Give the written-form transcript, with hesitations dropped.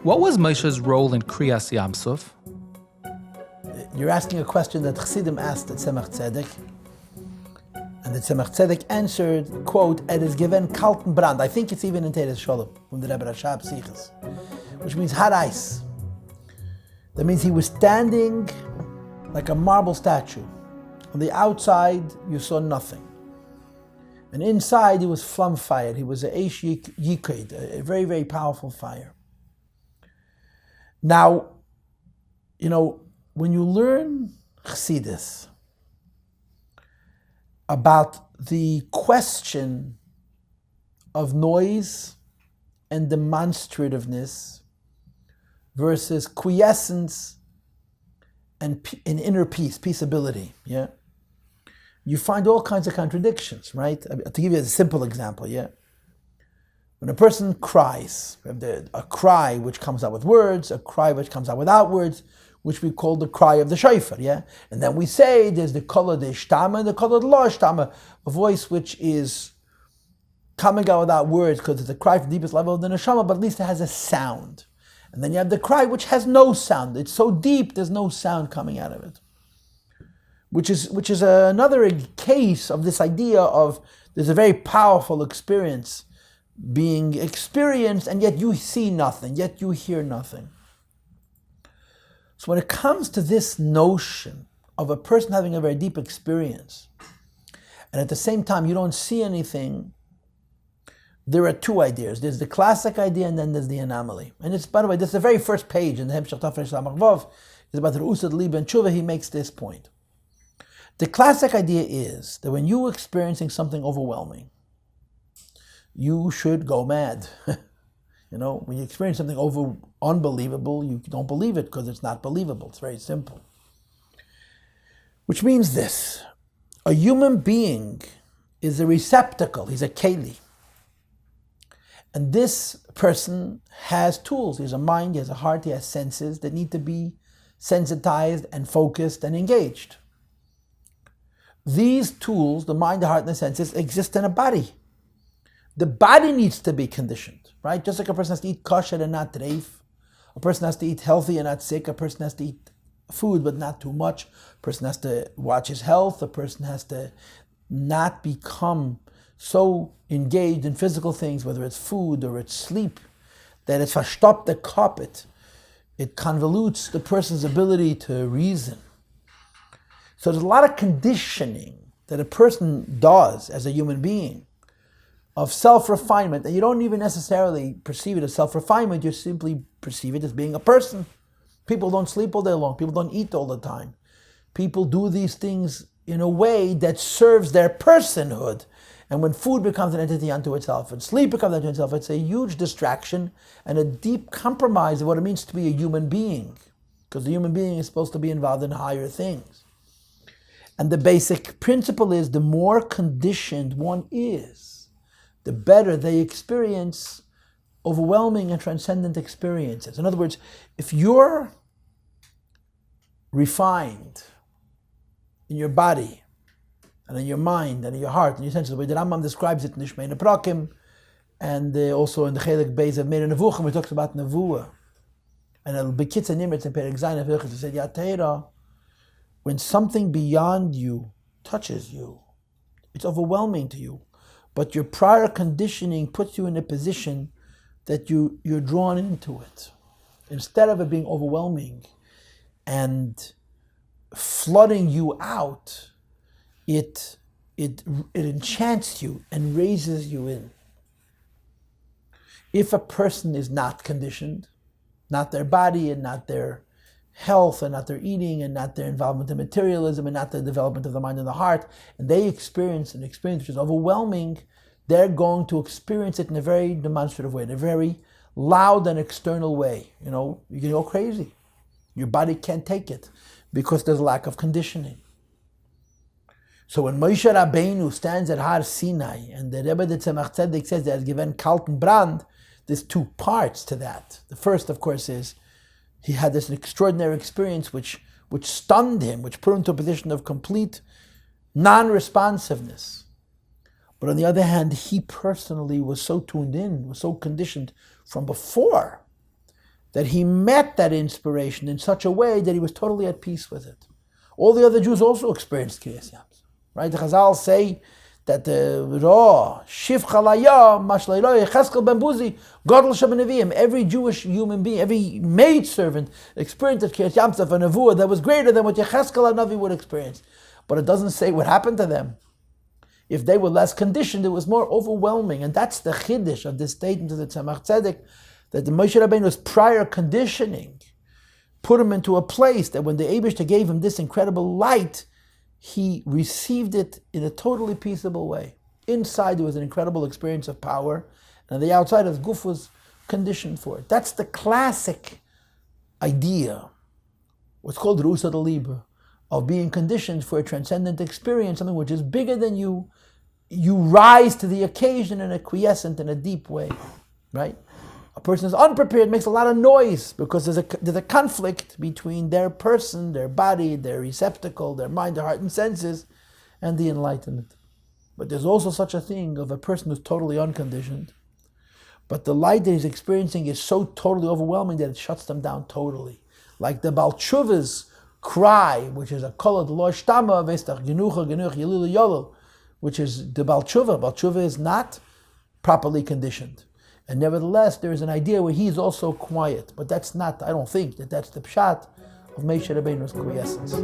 What was Moshe's role in Kriyas Yam Suf? You're asking a question that Chassidim asked at Tzemach Tzedek, and the Tzemach Tzedek answered, quote, "It is given kalten brand." I think it's even in Teres Sholem, from the Rebbe Rashab Sichas, which means hot ice. That means he was standing like a marble statue. On the outside, you saw nothing. And inside, he was flame-fired. He was a Eish Yikid, a very, very powerful fire. Now, when you learn Chassidus about the question of noise and demonstrativeness versus quiescence and inner peace, peaceability, yeah? You find all kinds of contradictions, right? To give you a simple example, yeah? When a person cries, a cry which comes out with words, a cry which comes out without words, which we call the cry of the shofar, yeah? And then we say there's the kol de shtama and the kol de lo shtama, a voice which is coming out without words because it's a cry from the deepest level of the neshama, but at least it has a sound. And then you have the cry which has no sound. It's so deep, there's no sound coming out of it. Which is another case of this idea of there's a very powerful experience being experienced, and yet you see nothing, yet you hear nothing. So when it comes to this notion of a person having a very deep experience, and at the same time you don't see anything, there are two ideas. There's the classic idea, and then there's the anomaly. And it's, by the way, this is the very first page in the Hemshech Tafresh Lamach Vav. It's about the Usad Liba and Tshuva. He makes this point. The classic idea is that when you're experiencing something overwhelming, you should go mad. When you experience something unbelievable, you don't believe it because it's not believable. It's very simple. Which means this: a human being is a receptacle. He's a keli. And this person has tools. He has a mind, he has a heart, he has senses that need to be sensitized and focused and engaged. These tools, the mind, the heart, and the senses, exist in a body. The body needs to be conditioned, right? Just like a person has to eat kosher and not treif. A person has to eat healthy and not sick. A person has to eat food but not too much. A person has to watch his health. A person has to not become so engaged in physical things, whether it's food or it's sleep, that it's verstoppt the cup. It convolutes the person's ability to reason. So there's a lot of conditioning that a person does as a human being of self-refinement, and you don't even necessarily perceive it as self-refinement, you simply perceive it as being a person. People don't sleep all day long. People don't eat all the time. People do these things in a way that serves their personhood. And when food becomes an entity unto itself and sleep becomes an entity unto itself, it's a huge distraction and a deep compromise of what it means to be a human being. Because the human being is supposed to be involved in higher things. And the basic principle is the more conditioned one is, the better they experience overwhelming and transcendent experiences. In other words, if you're refined in your body and in your mind and in your heart and your senses, the way that Rambam describes it in Nishmei Neprakim, and also in the Chelik Beis of Meir Nevuchim, he talks about Nevuah. And it'll be Kitza Nimitz in Perek Zayin of Hilchos, he said, Yateira, when something beyond you touches you, it's overwhelming to you. But your prior conditioning puts you in a position that you're drawn into it. Instead of it being overwhelming and flooding you out, it enchants you and raises you in. If a person is not conditioned, not their body and not their health and not their eating and not their involvement in materialism and not the development of the mind and the heart, and they experience an experience which is overwhelming, they're going to experience it in a very demonstrative way, in a very loud and external way. You can go crazy. Your body can't take it because there's a lack of conditioning. So when Moshe Rabbeinu stands at Har Sinai and the Rebbe the Tzemach Tzedek says that has given kalten brand, there's two parts to that. The first, of course, is he had this extraordinary experience which stunned him, which put him to a position of complete non-responsiveness. But on the other hand, he personally was so tuned in, was so conditioned from before, that he met that inspiration in such a way that he was totally at peace with it. All the other Jews also experienced Krias Yam Suf. Right? The Chazal say that the raw Shiv Chalaya Mashlaylo Yecheskel Ben Buzi Godel Shabanavim, every Jewish human being, every maidservant experienced at Krias Yam Suf a nevuah that was greater than what Yecheskel Hanavi would experience. But it doesn't say what happened to them. If they were less conditioned, it was more overwhelming, and that's the chiddush of this statement of the Tzemach Tzedek, that the Moshe Rabbeinu's prior conditioning put him into a place that when the Eibishter gave him this incredible light, he received it in a totally peaceable way. Inside there was an incredible experience of power, and on the outside his guf was conditioned for it. That's the classic idea, what's called Rusa de Libre, of being conditioned for a transcendent experience, something which is bigger than you. You rise to the occasion in a quiescent and a deep way, right? A person is unprepared, makes a lot of noise because there's a conflict between their person, their body, their receptacle, their mind, their heart and senses, and the enlightenment. But there's also such a thing of a person who's totally unconditioned, but the light that he's experiencing is so totally overwhelming that it shuts them down totally. Like the Baal Tshuva's cry, which is a kol lo shtama vestach genucha genuch yelul yolul, which is the Baal Tshuva. Baal Tshuva is not properly conditioned. And nevertheless, there is an idea where he is also quiet. But that's not, I don't think, that's the pshat of Moshe Rabbeinu's quiescence.